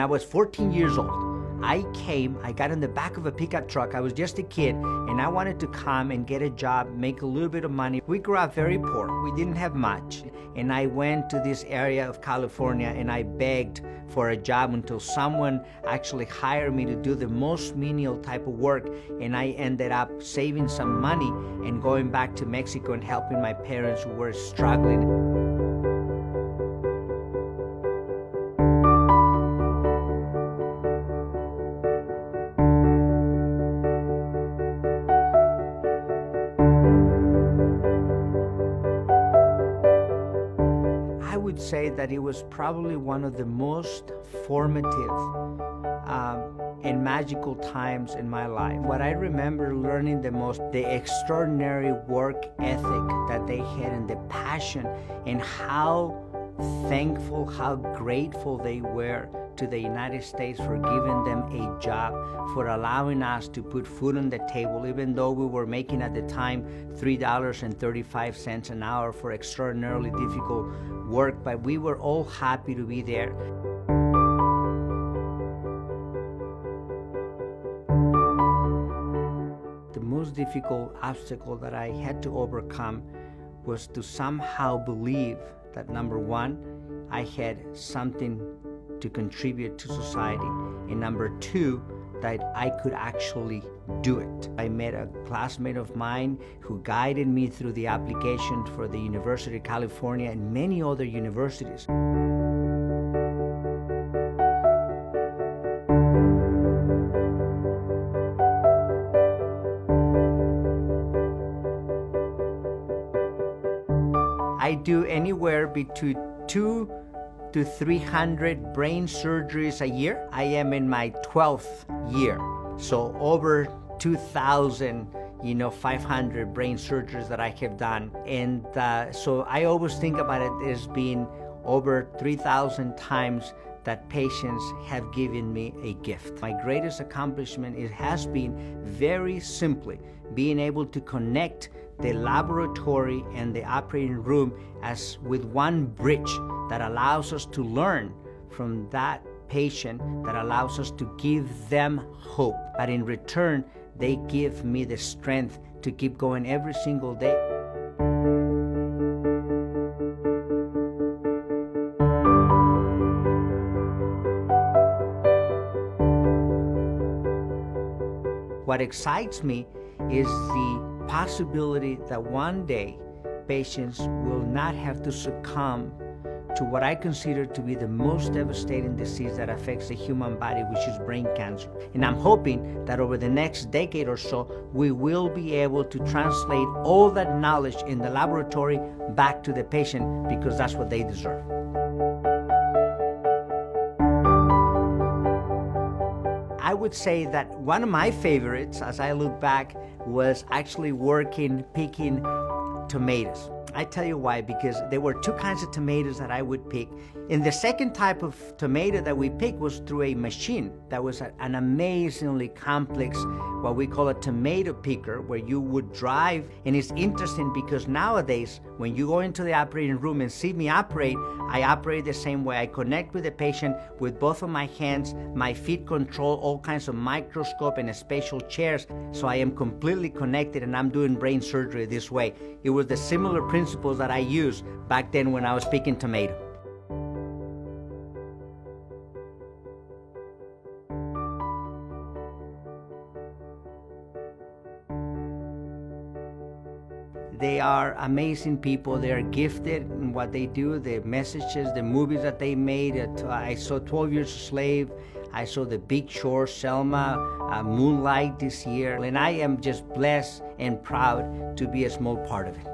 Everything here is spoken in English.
I was 14 years old, I got in the back of a pickup truck. I was just a kid, and I wanted to come and get a job, make a little bit of money. We grew up very poor. We didn't have much. And I went to this area of California, and I begged for a job until someone actually hired me to do the most menial type of work. And I ended up saving some money and going back to Mexico and helping my parents who were struggling. I would say that it was probably one of the most formative and magical times in my life. What I remember learning the most, the extraordinary work ethic that they had and the passion, and how thankful, how grateful they were to the United States for giving them a job, for allowing us to put food on the table, even though we were making at the time $3.35 an hour for extraordinarily difficult work, but we were all happy to be there. The most difficult obstacle that I had to overcome was to somehow believe that, number one, I had something to contribute to society, and number two, that I could actually do it. I met a classmate of mine who guided me through the application for the University of California and many other universities. I do anywhere between 200 to 300 brain surgeries a year. I am in my 12th year, so over 2,000, 500 brain surgeries that I have done. And so I always think about it as being over 3,000 times that patients have given me a gift. My greatest accomplishment, it has been very simply being able to connect the laboratory and the operating room as with one bridge that allows us to learn from that patient, that allows us to give them hope. But in return, they give me the strength to keep going every single day. What excites me is the possibility that one day patients will not have to succumb to what I consider to be the most devastating disease that affects the human body, which is brain cancer. And I'm hoping that over the next decade or so, we will be able to translate all that knowledge in the laboratory back to the patient, because that's what they deserve. I would say that one of my favorites, as I look back, was actually picking tomatoes. I tell you why, because there were two kinds of tomatoes that I would pick. And the second type of tomato that we picked was through a machine that was an amazingly complex, what we call a tomato picker, where you would drive. And it's interesting because nowadays, when you go into the operating room and see me operate, I operate the same way. I connect with the patient with both of my hands. My feet control all kinds of microscope and spatial chairs. So I am completely connected, and I'm doing brain surgery this way. It was the similar principles that I used back then when I was picking tomato. They are amazing people. They are gifted in what they do, the messages, the movies that they made. I saw 12 Years a Slave. I saw The Big Short, Selma, Moonlight this year. And I am just blessed and proud to be a small part of it.